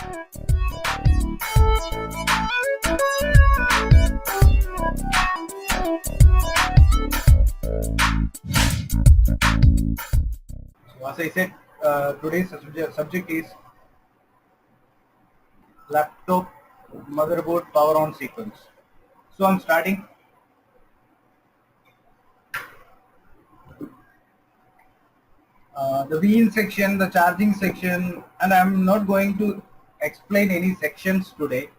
So as I said, today's subject is laptop motherboard power on sequence. So I'm starting. The VIN section, the charging section, and I'm not going to explain any sections today.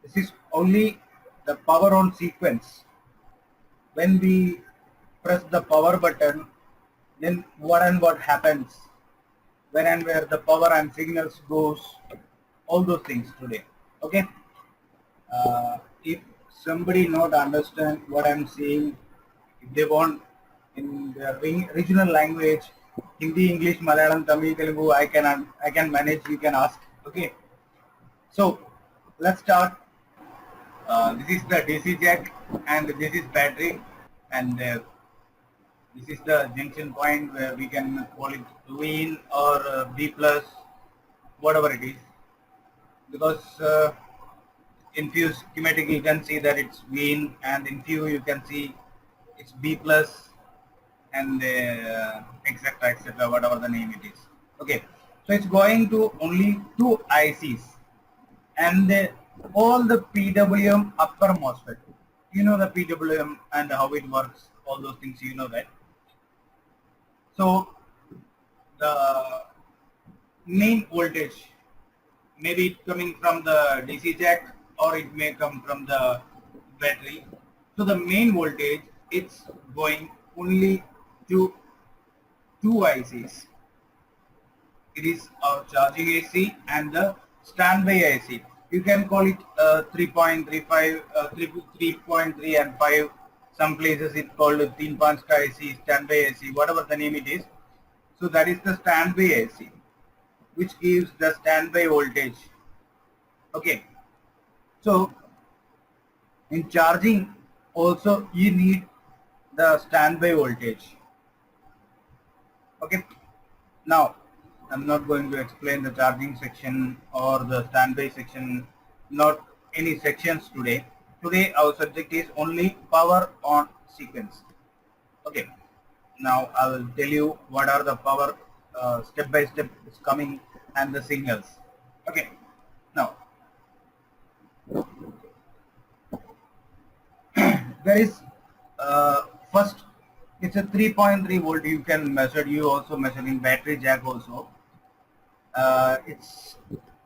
This is only the power on sequence. When we press the power button, then what and what happens, when and where the power and signals goes, all those things today. Okay. If somebody not understand what I'm saying, if they want in their regional language, Hindi, English, Malayalam, Tamil, Telugu, I can manage. You can ask. Okay. So let's start. This is the DC jack, and this is battery, and this is the junction point where we can call it VIN or B plus, whatever it is, because in few schematic you can see that it's VIN, and in few you can see it's B plus, and etc, whatever the name it is. Okay, so it's going to only two ICs, and all the PWM upper MOSFET. You know the PWM and how it works, all those things, you know that. So the main voltage, maybe it coming from the DC jack or it may come from the battery. So the main voltage, it's going only to two ICs. It is our charging AC and the standby IC. You can call it 3.35, 3.3 and 5. Some places it's called 3.5 IC, standby IC, whatever the name it is. So that is the standby IC, which gives the standby voltage. Okay. So in charging also you need the standby voltage. Okay. Now I'm not going to explain the charging section or the standby section, not any sections today. Today our subject is only power on sequence. Okay. Now I will tell you what are the power step by step is coming and the signals. Okay. Now there is first, it's a 3.3 volt. You can measure. You also measure in battery jack also. It's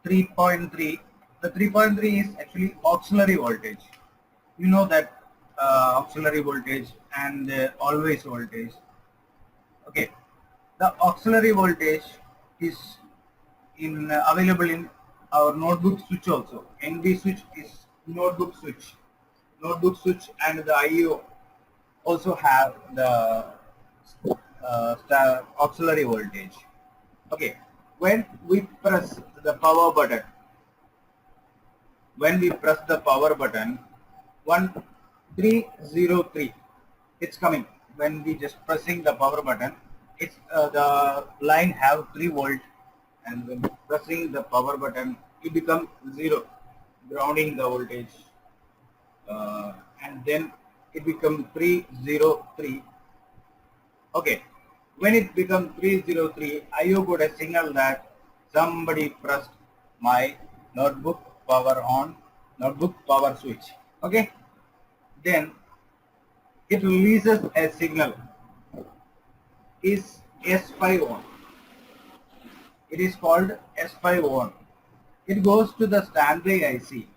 3.3. The 3.3 is actually auxiliary voltage. You know that auxiliary voltage and always voltage. Okay, the auxiliary voltage is available in our notebook switch also. NB switch is notebook switch. Notebook switch and the IO also have the auxiliary voltage. Okay, when we press the power button, when we press the power button, 1303, it's coming. When we just pressing the power button, it's the line have 3 volt, and when pressing the power button, it becomes 0, grounding the voltage, and then it becomes 303. Okay, when it becomes 303, IO got a signal that somebody pressed my notebook power on, notebook power switch. Okay, then it releases a signal is S5 on. It is called S5 on. It goes to the standby IC.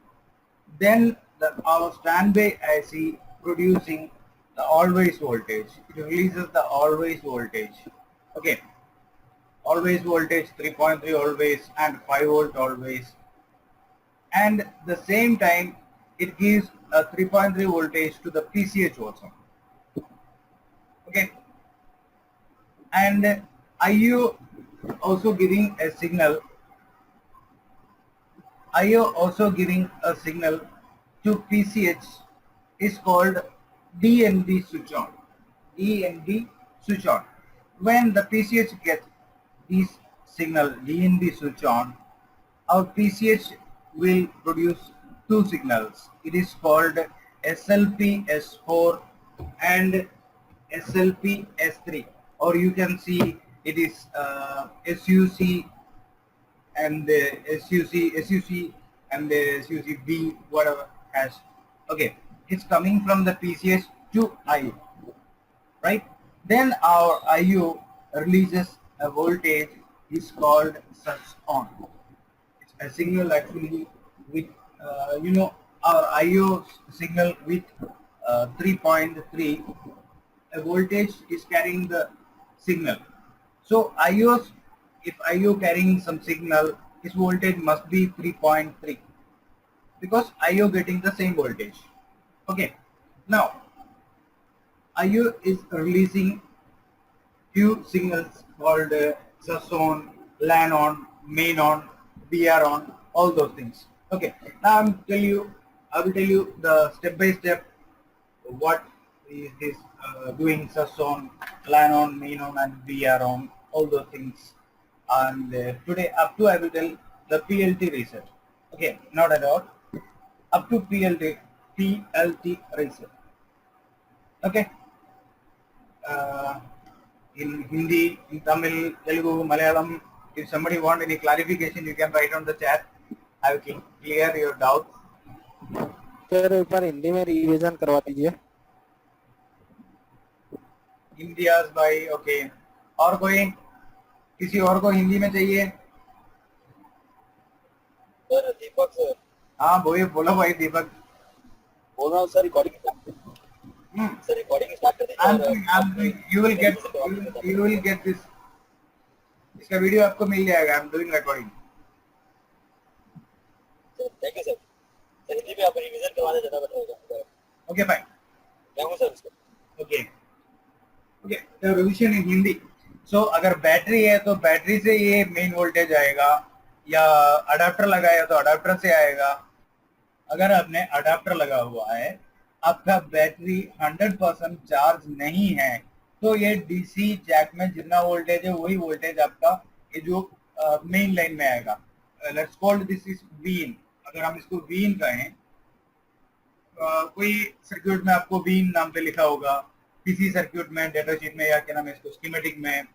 Then our standby IC producing the always voltage. It releases the always voltage. Okay, always voltage 3.3 always and 5 volt always. And the same time it gives a 3.3 voltage to the PCH also. Okay, and IO also giving a signal. IO also giving a signal to PCH is called DNB switch on. DNB switch on. When the PCH gets this signal DNB switch on, our PCH will produce two signals. It is called SLP-S4 and SLP-S3, or you can see it is SUC and the SUC and the SUC-B, whatever has. Okay, it's coming from the PCH to IO, right? Then our IO releases a voltage is called surge on. It's a signal actually with our IO signal with 3.3, a voltage is carrying the signal. So IOs, if IO carrying some signal, its voltage must be 3.3 because IO getting the same voltage. Okay, now IO is releasing few signals called sus on, LAN on, main on, BR on, all those things. Okay, now I will tell you the step by step what is this doing sus on, LAN on, main on, and BR on, all those things. And today up to I will tell the PLT reset. Okay, not at all. Up to PLT reset. Okay. In Hindi, in Tamil, Telugu, Malayalam, if somebody want any clarification, you can write on the chat. I will clear your doubts. Sir एक बार हिंदी में revision करवा दीजिए. India's भाई, okay. और कोई, किसी और को हिंदी में चाहिए? सर दीपक सर. हाँ बोलो भाई दीपक. बोल रहा हूँ sir recording. Sir recording start कर दीजिए. You will get this. इसका वीडियो आपको मिल जाएगा. I am doing recording. Thank you sir. Hindi में आप रिवीजन करवा दे ज्यादा बेटर होगा. Okay fine. Thank you sir. Okay okay, तो रिवीजन इन हिंदी. सो अगर बैटरी है तो बैटरी से ये मेन वोल्टेज आएगा, या अडाप्टर लगाया तो अडाप्टर से आएगा. अगर आपने अडाप्टर लगा हुआ है, आपका बैटरी 100% चार्ज नहीं है, तो ये डीसी जैक में जितना वोल्टेज है वही वोल्टेज आपका ये जो मेन लाइन में आएगा. Let's call this is vin. अगर हम इसको वीन कहें, कोई सर्क्यूट में आपको वीन नाम पे लिखा होगा, किसी सर्क्यूट में डेटा शीट में, या क्या नाम है इसको स्कीमेटिक में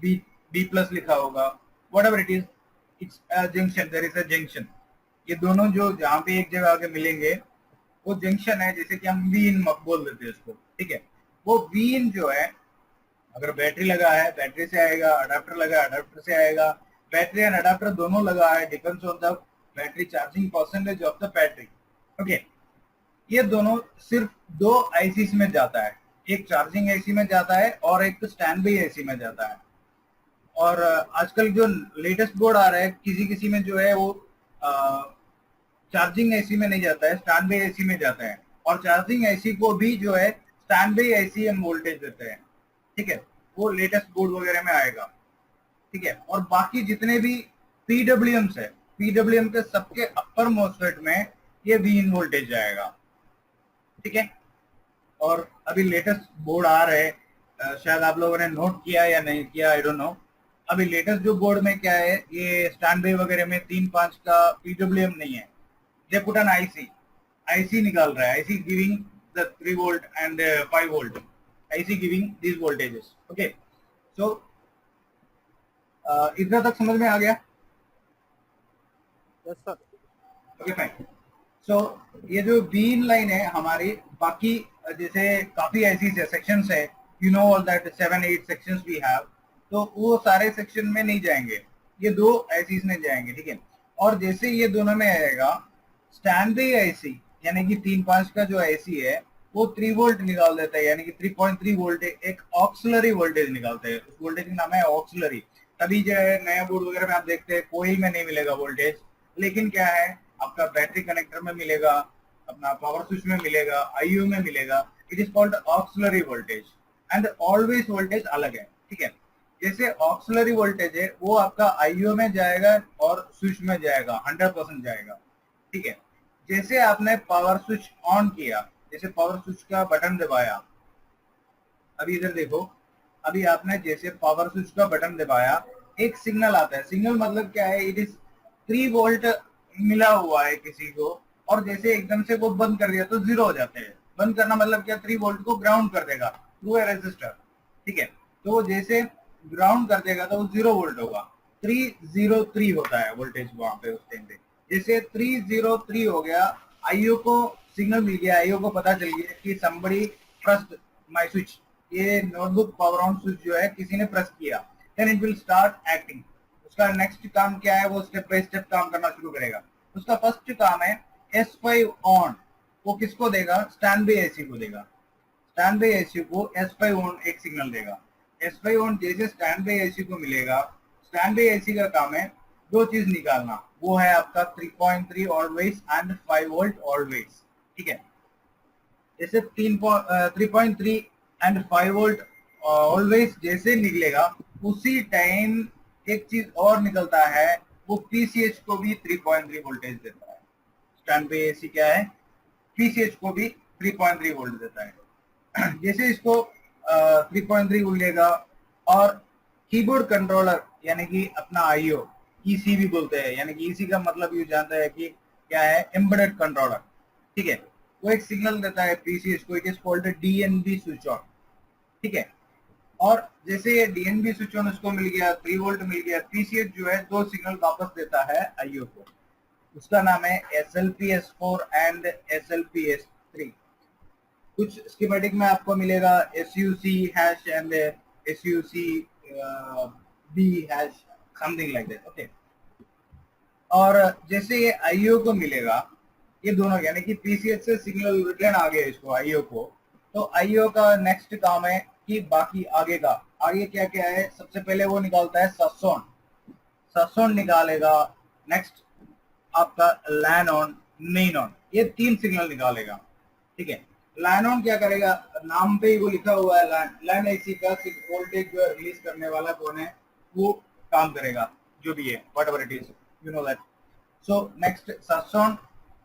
बी प्लस लिखा होगा. Whatever it is, it's a junction. There is a junction. ये दोनों जो जहाँ पे एक जगह आके मिलेंगे वो जंक्शन है, जैसे कि हम वीन बोल देते हैं उसको. ठीक है, वो वीन जो है, अगर बैटरी लगा है बैटरी से आएगा, अडाप्टर लगा है अडाप्टर से आएगा. बैटरी एंड अडाप्टर दोनों लगा है, depends on the battery charging percentage of the battery. Okay, ये दोनों सिर्फ दो आईसीस में जाता है. एक चार्जिंग आईसी में जाता है और एक स्टैंड बाई आईसी में जाता है. और आजकल जो लेटेस्ट बोर्ड आ रहा है, किसी किसी में जो है वो चार्जिंग एसी में नहीं जाता है, स्टैंड बाई एसी में जाता है. और चार्जिंग एसी को भी जो है स्टैंड बाई एसी हम वोल्टेज देते हैं. ठीक है, वो लेटेस्ट बोर्ड वगैरह में आएगा. ठीक है, और बाकी जितने भी पीडब्ल्यूएम्स है, पीडब्ल्यूएम के सबके अपर मोस्फेट में ये वीन वोल्टेज जाएगा. ठीक है, और अभी लेटेस्ट बोर्ड आ रहे हैं, शायद आप लोगों ने नोट किया या नहीं किया, आई डोंट नो. अभी लेटेस्ट जो बोर्ड में क्या है, ये स्टैंड बाई वगैरह में 3-5 का पीडब्ल्यूएम नहीं है. They put an IC निकाल रहा है, IC giving the 3 volt and 5 volt, IC giving these voltages. Okay, so इतना तक समझ में आ गया? Yes sir. Okay fine. So ये जो बीन लाइन है हमारी, बाकी जैसे काफी ऐसी सेक्शंस है, you know all that 7-8 sections we have, तो वो सारे सेक्शन में नहीं जाएंगे, ये दो आईसीस में जाएंगे. ठीक है, और जैसे ये दोनों में आएगा, स्टैंड बाई आईसी यानी कि 3-5 का जो आईसी है वो 3 वोल्ट निकाल देता है, यानी कि 3.3 वोल्ट एक ऑक्सिलरी वोल्टेज निकालते हैं. उस वोल्टेज का नाम है ऑक्सिलरी. तभी जो है नया बोर्ड वगैरह में आप देखते हैं कोयल में नहीं मिलेगा वोल्टेज, लेकिन क्या है आपका बैटरी कनेक्टर में मिलेगा, अपना पावर स्विच में मिलेगा, आईयू में मिलेगा. It is called auxiliary voltage and always voltage अलग है. ठीक है, जैसे ऑक्सिलरी वोल्टेज है वो आपका आईयू में जाएगा और स्विच में जाएगा, 100% जाएगा. ठीक है, जैसे आपने पावर स्विच ऑन किया, जैसे पावर स्विच का बटन दबाया, अभी इधर देखो, अभी आपने जैसे पावर स्विच का बटन दबाया, एक सिग्नल आता है. सिग्नल मतलब क्या है, इट इज 3 वोल्ट मिला हुआ है किसी को, और जैसे एकदम से वो बंद कर दिया तो 0 हो जाते हैं। बंद करना मतलब क्या, 3 वोल्ट को ग्राउंड कर देगा थ्रू ए रेजिस्टर, ठीक है। तो वो जैसे ग्राउंड कर देगा तो वो 0 वोल्ट होगा, 303 होता है वोल्टेज वहां पे उस टाइम पे। जैसे 303 हो गया, आईओ को सिग्नल मिल गया, आईओ को पता चल गया कि somebody pressed my switch, ये नोटबुक पावर ऑन स्विच जो है किसी ने प्रेस किया, then it will start acting. उसका नेक्स्ट काम क्या है, वो स्टेप बाय स्टेप काम करना शुरू करेगा। उसका फर्स्ट काम है S5 ऑन, वो किसको देगा, स्टैंड बाय एसी को देगा। स्टैंड बाय एसी को S5 ऑन एक सिग्नल देगा। S5 ऑन जैसे स्टैंड बाय एसी को मिलेगा, स्टैंड बाय एसी का काम है दो चीज निकालना, वो है आपका 3.3 ऑलवेज एंड 5 वोल्ट ऑलवेज, ठीक है। जैसे 3.3 एंड 5 वोल्ट ऑलवेज जैसे निकलेगा, उसी टाइम एक चीज और निकलता है, वो पीसीएच को भी 3.3 वोल्टेज देता है। स्टैंड बाय एसी क्या है, पीसीएच को भी 3.3 वोल्ट देता है। जैसे इसको 3.3 वोल्ट लेगा, और कीबोर्ड कंट्रोलर यानी कि अपना आईओ, ईसी भी बोलते हैं, यानी कि ईसी का मतलब ये जानता है कि क्या है, एम्बेडेड कंट्रोलर, ठीक है। वो एक सिग्नल देता है पीसीएच को, it is called DNB switch on, ठीक है। और जैसे ये डीएनबी स्विच ऑन उसको मिल गया, 3 वोल्ट मिल गया, पीसीएच जो है दो सिग्नल वापस देता है आईओ को, उसका नाम है SLPS4 एंड SLPS3। कुछ स्कीमेटिक में आपको मिलेगा SUC hash and SUC B hash, something like that, okay. और जैसे ये आईओ को मिलेगा, ये दोनों यानी कि पीसीएच से सिग्नल रिटर्न आ गया इसको आईओ को, तो आईओ का नेक्स्ट काम है कि बाकी आगे का, आगे क्या क्या है, सबसे पहले वो निकालता है ससोन, ससोन निकालेगा। नेक्स्ट आपका लैन ऑन, मेन ऑन, ये 3 सिग्नल निकालेगा, ठीक है। लैन ऑन क्या करेगा, नाम पे ही वो लिखा हुआ है लैन, लैन एसी का वोल्टेज जो है रिलीज करने वाला कौन है, वो काम करेगा, जो भी है whatever it is, you know that. So next ससोन,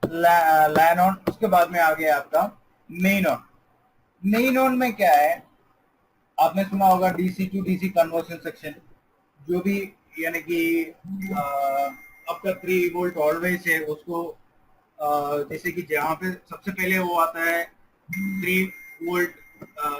लैन ऑन, उसके बाद में आ गया आपका मेन ऑन। मेन ऑन में क्या है, आपने सुना होगा DC to DC conversion section, जो भी यानी कि आपका 3 वोल्ट ऑलवेज है उसको जैसे कि जहाँ पे सबसे पहले वो आता है 3 वोल्ट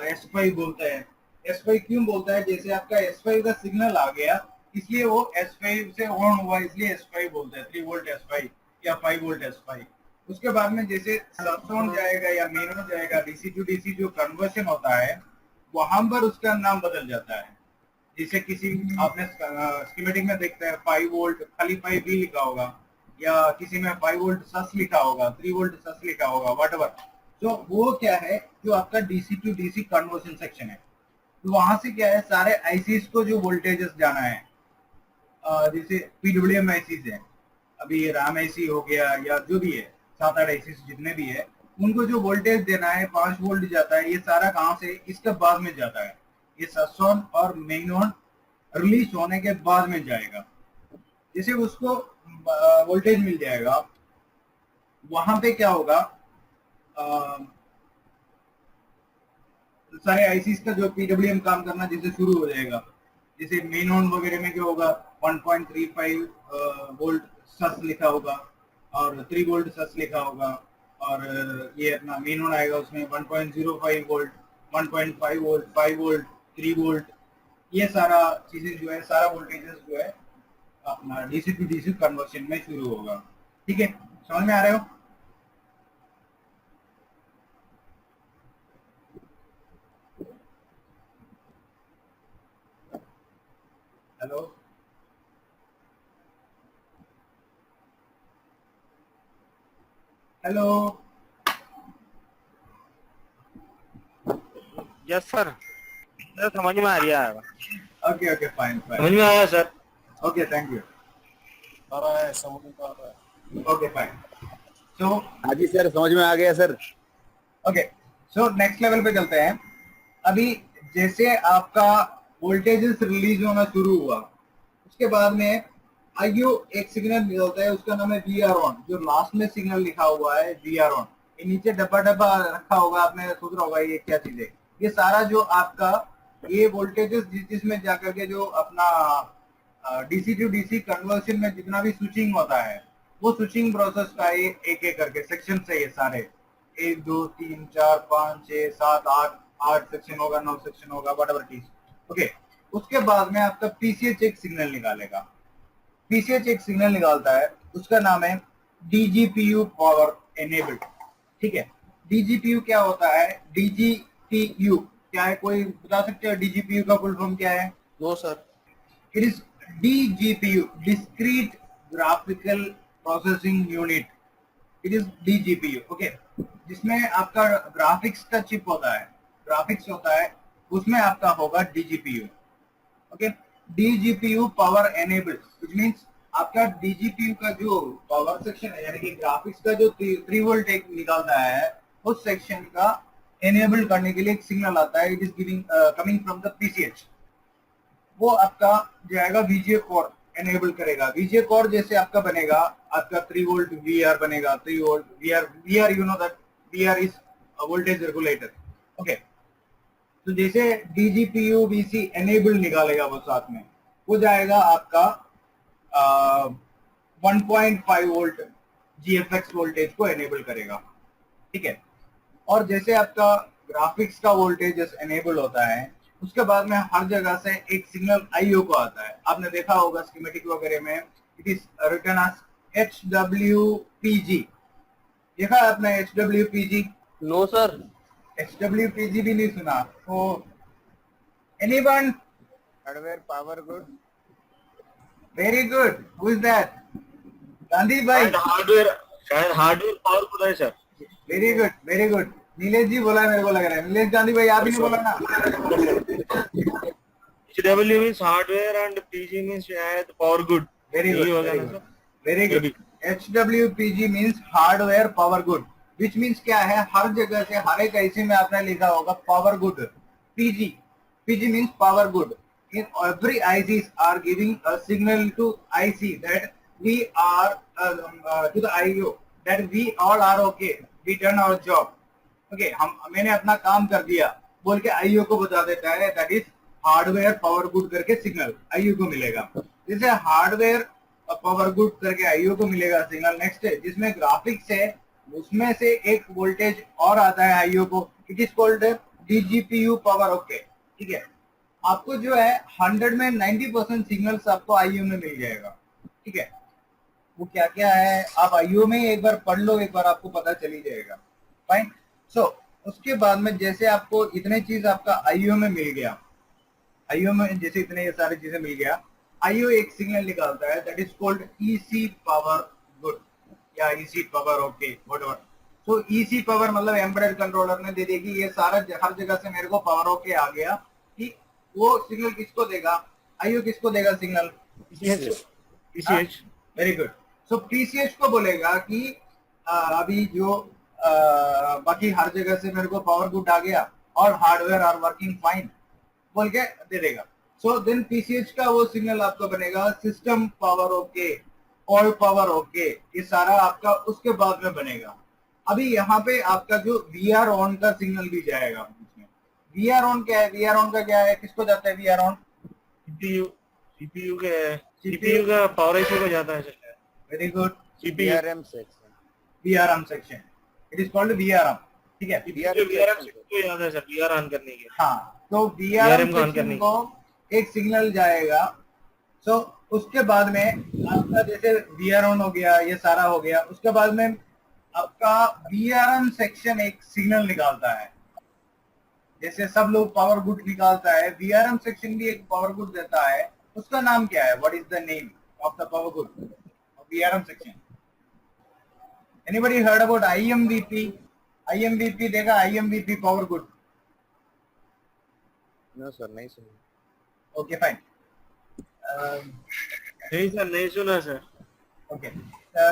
S5 बोलता है। S5 क्यों बोलता है, जैसे आपका S5 का सिग्नल आ गया इसलिए वो S5 से ऑन हुआ, इसलिए S5 बोलता है, 3 वोल्ट S5 या 5 वोल्ट S5। उसके बाद में जैसे ऑन जाएगा या मेन ऑन जाएगा, डीसी टू डीसी जो कन्वर्शन होता है वहां पर उसका नाम बदल जाता है। जैसे किसी आपने स्कीमेटिक में देखते हैं 5 वोल्ट खाली 5 भी लिखा होगा, या किसी में 5 वोल्ट सस लिखा होगा, 3 वोल्ट सस लिखा होगा, व्हाटएवर। तो वो क्या है, जो आपका DC to DC conversion section है, तो वहां से क्या है, सारे आईसीस को जो वोल्टेजेस जाना है, जैसे पीडब्ल्यूएम आईसीस है, अभी राम आईसी हो गया या जो भी है, 7-8 आईसीस जितने भी है, उनको जो वोल्टेज देना है 5 वोल्ट जाता है, ये सारा कहाँ से, इसके बाद में जाता है। ये ससोन और मेन ऑन रिलीज होने के बाद में जाएगा। जैसे उसको वोल्टेज मिल जाएगा, वहां पे क्या होगा, सारे आईसीस का जो पीडब्ल्यूएम काम करना जैसे शुरू हो जाएगा। जैसे मेन ऑन वगैरह में क्या होगा, 1.35 वोल्ट सस लिखा होगा और 3 वोल्ट सस लिखा होगा, और ये अपना मेन ऑन आएगा उसमें 1.05 वोल्ट, 1.5 वोल्ट, 5 वोल्ट, 3 वोल्ट, ये सारा चीजें जो है, सारा वोल्टेजेस जो है अपना डीसी टू डीसी कन्वर्शन में शुरू होगा, ठीक है। समझ में आ रहे हो? Hello, hello, yes sir, sir समझ में आ रही है। ओके ओके, फाइन समझ फाइन, में आया सर? ओके, थैंक यू, आ रहा है, समझ में आ रहा है। Okay fine. सो हाँ जी सर, समझ में आ गया sir. Okay, so next level पे चलते हैं। अभी जैसे आपका वोल्टेजेस रिलीज होना शुरू हुआ, उसके बाद में आईओ एक सिग्नल निकलता है, उसका नाम है वीआर ऑन, जो लास्ट में सिग्नल लिखा हुआ है वीआर ऑन। ये नीचे डब्बा डब्बा रखा होगा, आपने सोच रहा होगा ये क्या चीज है। ये सारा जो आपका ये वोल्टेजेस जिसमें जाकर के जो अपना डीसी टू डीसी कन्वर्शन में जितना भी स्विचिंग होता है वो स्विचिंग प्रोसेस का एक एक करके सेक्शन से ये सारे 1 2 3 4 5 6 7 8 8 सेक्शन होगा 9 सेक्शन होगा what ever it is. Okay, उसके बाद में आपका पीसीएच एक सिग्नल निकालेगा। पीसीएच एक सिग्नल निकालता है, उसका नाम है डीजीपीयू पावर एनेबल्ड। ठीक है, डीजीपीयू क्या होता है? डीजीपीयू क्या है, कोई बता सकते हो डीजीपीयू का फुल फॉर्म क्या है? No sir. It is DGPU, discrete graphical processing unit. It is DGPU. Okay, जिसमें आपका ग्राफिक्स का चिप होता है, ग्राफिक्स होता है, उसमें आपका होगा DGPU. Okay, DGPU power enabled which means आपका डीजीपीयू का जो पावर सेक्शन है यानी कि ग्राफिक्स का जो 3 वोल्ट एक निकालता है उस सेक्शन का एनेबल करने के लिए एक सिग्नल आता है। It is giving coming from the PCH. वो आपका जाएगा वीजीए कोर, एनेबल करेगा। वीजीए कोर जैसे आपका बनेगा, आपका 3 वोल्ट वीआर बनेगा। 3 volt VR you know that VR is voltage regulator. Okay, तो जैसे डीजीपीयू वीसी एनेबल निकालेगा वो साथ में, वो जाएगा आपका 1.5 वोल्ट जीएफएक्स वोल्टेज को एनेबल करेगा। ठीक है, और जैसे आपका ग्राफिक्स का वोल्टेज एनेबल होता है उसके बाद में हर जगह से एक सिग्नल आईओ को आता है। आपने देखा होगा स्कीमेटिक वगैरह में, it is written as HWPG। देखा है आपने HWPG? No sir. HWPG भी नहीं सुना? तो anyone? Hardware power good. Very good. Who is that? Gandhi भाई। शायद हार्डवेयर पावर गुड है sir. Very good, very good. Nilesh ji बोला मेरे को लग रहा है। नीलेश गांधी भाई आप ही नहीं बोला ना? HW means hardware and PG means शायद power good। वेरी गुड, होगा ना sir? Very good. HWPG means hardware power good, which means क्या है, हर जगह से हर एक आईसी में आपने लिखा होगा power good. PG, PG means power good. In every ICs are giving a signal to IC that we are to the IO that we all are okay, we done our job। Okay, मैंने अपना काम कर दिया बोल के IO को बता देता है, that is hardware power good करके सिग्नल आईओ को मिलेगा। जैसे हार्डवेयर पावर गुड करके आईओ को मिलेगा सिग्नल। नेक्स्ट है जिसमें ग्राफिक्स है, उसमें से एक वोल्टेज और आता है आईओ को, it is called DGPU power okay. ठीक है, आपको जो है 100 में 90% सिग्नल्स आपको आईओ में मिल जाएगा। ठीक है, वो क्या क्या है आप आईओ में एक बार पढ़ लो, एक बार आपको पता चली जाएगा। फाइन। सो उसके बाद में जैसे आपको इतने चीज आपका आईओ में मिल गया, आईओ में जैसे इतने ये सारी चीजें मिल गया, आईओ एक सिग्नल निकालता है that is called EC power good या ईसी पावर ओके व्हाटएवर। सो ईसी पावर मतलब एम्बेडेड कंट्रोलर ने दे देगी ये सारा, हर जगह से मेरे को पावर ओके आ गया कि वो सिग्नल किसको देगा, आईओ किसको देगा signal? PCH। Very good. So PCH को बोलेगा कि अभी जो बाकी हर जगह से मेरे को पावर गुड आ गया और हार्डवेयर आर वर्किंग फाइन बोल के दे देगा। सो देन पीसीएच का वो सिग्नल आपका बनेगा system power okay, all power okay, ये सारा आपका उसके बाद में बनेगा। अभी यहाँ पे आपका जो वीआर ऑन का सिग्नल भी जाएगा। वीआर ऑन क्या है? वीआर ऑन का क्या है, किसको जाता है वीआर ऑन? CPU का पावर आईसी को जाता है sir. Very good. VRM section. VRM section, it is called VRM। ठीक है, VRM को याद है सर, VR ऑन करने के। हाँ, तो VRM सेक्शन को एक सिग्नल जाएगा। सो उसके बाद में आपका जैसे VR ऑन हो गया, ये सारा हो गया, उसके बाद में आपका VRM सेक्शन एक सिग्नल निकालता है। जैसे सब लोग पावर गुड निकालता है, VRM सेक्शन भी एक पावर गुड देता है। उसका नाम क्या है? What is the name of the power good VRM section? Anybody heard about IMVP? IMVP देखा? IMVP power good? No sir, नहीं सुना। Okay fine. नहीं सर, नहीं सुना sir. Okay,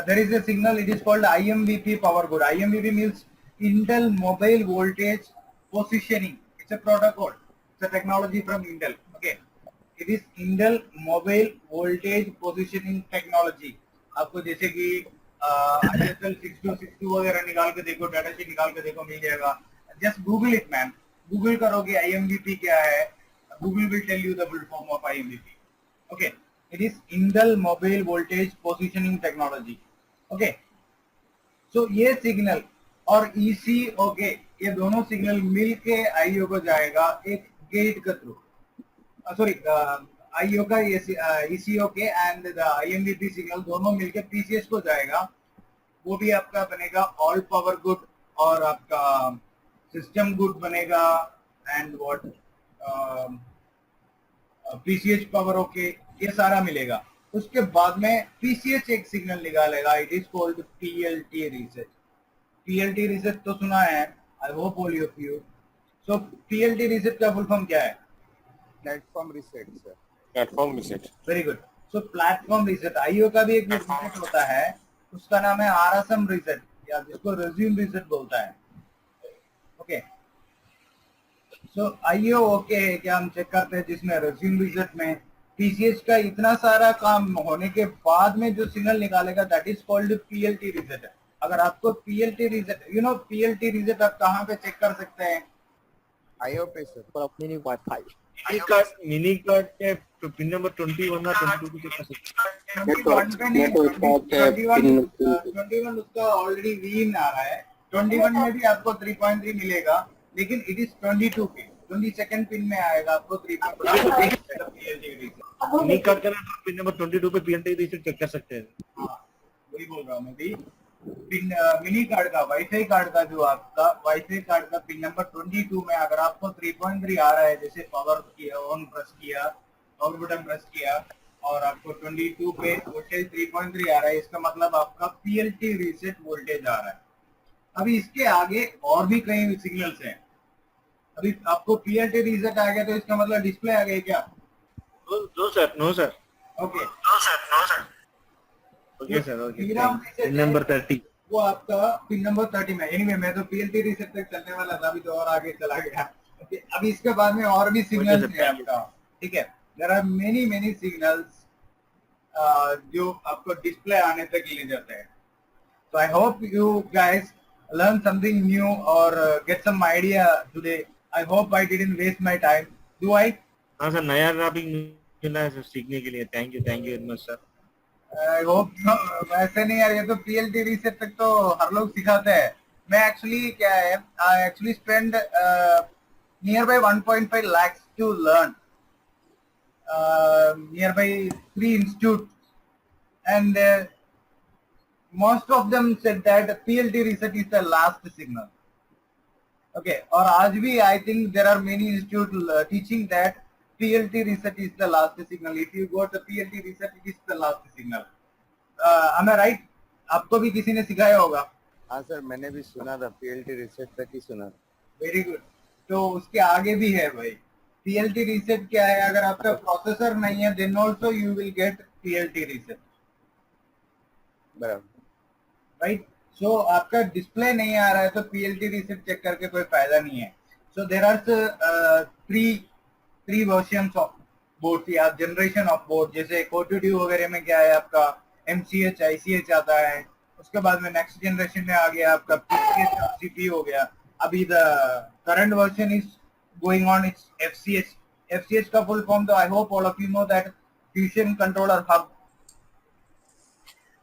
there is a signal, it is called IMVP power good. IMVP means Intel Mobile Voltage Positioning. It's a protocol, it's a technology from Intel. Okay, it is Intel Mobile Voltage Positioning Technology. आपको जैसे कि ISL 6262 वगैरह निकाल के देखो, data sheet निकाल के देखो, मिल जाएगा। Just Google it man, Google करोगे IMVP क्या है, Google will tell you the full form of IMVP. Okay, It is Intel Mobile Voltage Positioning Technology. Okay. So ये सिग्नल और EC ओके ये दोनों सिग्नल मिल के आईओ को जाएगा एक गेट के थ्रू. सॉरी आईओ का ECO के एंड द IMEP सिग्नल दोनों मिलके PCS को जाएगा. वो भी आपका बनेगा ऑल पावर गुड और आपका सिस्टम गुड बनेगा and what PCH power okay ये सारा मिलेगा. उसके बाद में PCH एक सिग्नल निकालेगा. It is called PLT reset. PLT reset तो सुना है, I hope all of you. So PLT reset का फुल फॉर्म क्या है? Platform reset sir. Platform reset. Very good. So platform reset IO का भी एक रीसेट होता है, उसका नाम है RSM रीसेट या जिसको रेज्यूम रीसेट बोलता है. ओके. सो आईओ ओके है क्या हम चेक करते हैं जिसमें रेज्यूम रीसेट में PCH का इतना सारा काम होने के बाद में जो सिग्नल निकालेगा that is called PLT reset. अगर आपको PLT रीसेट PLT रीसेट आप कहाँ पे चेक कर सकते हैं? आईओ पे सर. पर अपनी नहीं वाईफाई. मिनी कार्ड के पिन नंबर 21 या 22 को चेक कर सकते हैं. 21 पे नहीं, 21 उसका ऑलरेडी वीन आ रहा है. 21 में भी आपको 3.3 मिलेगा, लेकिन इट इज 22 पे 22nd पिन में आएगा आपको 3.3 PLT रीसेट. मिनी कार्ड का पिन नंबर 22 पे पीएलटी रीसेट चेक कर सकते हैं. हाँ वही बोल रहा हूँ मैं भी. पिन मिनी कार्ड का वाईफाई कार्ड का जो आपका वाईफाई कार्ड का पिन नंबर 22 में अगर आपको 3.3 आ रहा है, जैसे पावर किया ऑन प्रेस किया पावर बटन प्रेस किया और आपको 22 पे वोल्टेज 3.3 आ रहा है, इसका मतलब आपका PLT रीसेट वोल्टेज आ रहा है. अभी इसके आगे और भी कई सिग्नल्स हैं. अभी आपको PLT रीसेट आ गया तो इसका मतलब डिस्प्ले आ गई क्या? No sir. Okay okay sir. Okay. DRAM pin number 30. वो आपका पिन नंबर 30 में. एनीवे मैं तो PLT रीसेट तक चलने वाला था, अभी तो और आगे चला गया. ओके. अभी इसके बाद में और भी सिग्नल्स हैं आपका. ठीक है. देयर आर मेनी सिग्नल्स जो आपको डिस्प्ले आने तक ले जाते हैं. So I hope you guys learn something new or get some idea today. I hope I didn't waste my time. Do I? हाँ सर, नया टॉपिक मिला है सर सीखने के लिए. Thank you very much sir. I hope no, वैसे नहीं यार, ये तो PLT रीसेट तक तो हर लोग सिखाते हैं. मैं एक्चुअली क्या है, I actually spend nearby 1.5 lakhs to learn nearby 3 institutes and most of them said that PLT reset is the last signal. Okay, और आज भी I think there are many institutes teaching that PLT reset is the last signal. If you got the PLT reset, it is the last signal. Am I right? आपको भी किसी ने सिखाया होगा. हाँ सर, मैंने भी सुना था. PLT रीसेट तक ही सुना. Very good. तो उसके आगे भी है भाई. PLT reset क्या है? अगर आपका प्रोसेसर नहीं है then also you will get PLT reset. बराबर. राइट. सो आपका डिस्प्ले नहीं आ रहा है तो PLT रीसेट चेक करके कोई फायदा नहीं है. So there are three versions of board या जनरेशन ऑफ बोर्ड. जैसे Core2 वगैरह में क्या है आपका MCH ICH आता है. उसके बाद में नेक्स्ट जनरेशन में आ गया आपका PCH और CPU हो गया. अभी the current version is going on it's FCH. FCH का फुल फॉर्म तो आई hope all of you know that fusion controller hub.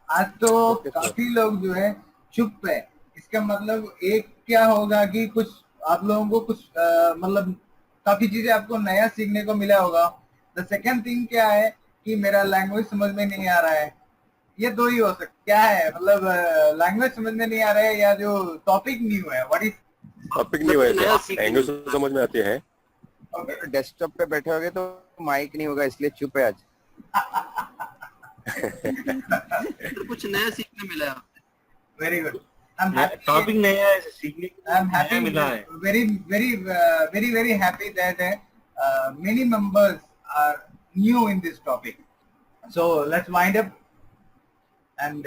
आज तो काफी लोग जो है चुप है. इसका मतलब एक क्या होगा कि कुछ आप लोगों को कुछ मतलब काफी चीजें आपको नया सीखने को मिला होगा. द सेकंड थिंग क्या है कि मेरा लैंग्वेज समझ में नहीं आ रहा है. ये दो ही हो सकता. क्या है मतलब लैंग्वेज समझ में नहीं आ रहा है या जो टॉपिक न्यू है. व्हाट इज टॉपिक नहीं हुआ है, लैंग्वेज समझ में आती है. डेस्कटॉप पे बैठे होगे तो माइक नहीं होगा, इसलिए चुप है आज. कुछ नया सीखने मिला है. Very good. टॉपिक नया है सीखने को. I'm happy, मिला है. very happy that many members are new in this topic. So let's wind up. And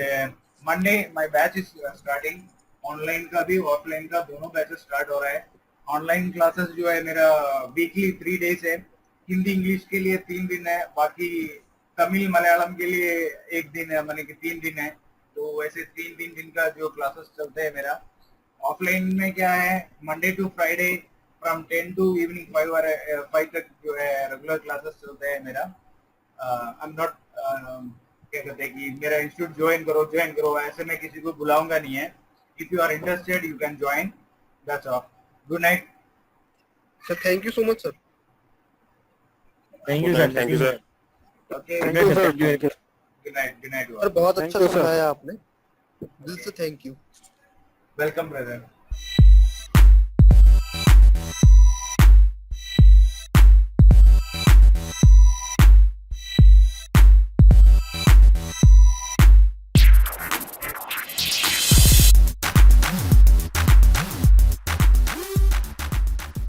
Monday my batch is starting. Online का भी ऑफलाइन का दोनों बैचेस स्टार्ट हो रहा है. ऑनलाइन क्लासेस जो है मेरा वीकली 3 डेज है. हिंदी इंग्लिश के लिए 3 दिन है, बाकी तमिल मलयालम के लिए 1 दिन है, माने कि 3 दिन है. तो वैसे 3 दिन का जो क्लासेस चलते हैं मेरा. ऑफलाइन में क्या है, Monday to Friday from 10 to evening 5 तक जो है रेगुलर क्लासेस चलते हैं मेरा. आई एम नॉट क्या कहते हैं कि मेरा इंस्टीट्यूट ज्वाइन करो, ऐसे मैं किसी को बुलाऊंगा नहीं है. If you are interested you can join. That's all. Good night. Sir thank you so much sir. Thank you sir. Thank you sir. Okay. Thank you sir. Good night. Sir बहुत अच्छा Thank you, sir. समझाया आपने. दिल से thank you. Welcome brother.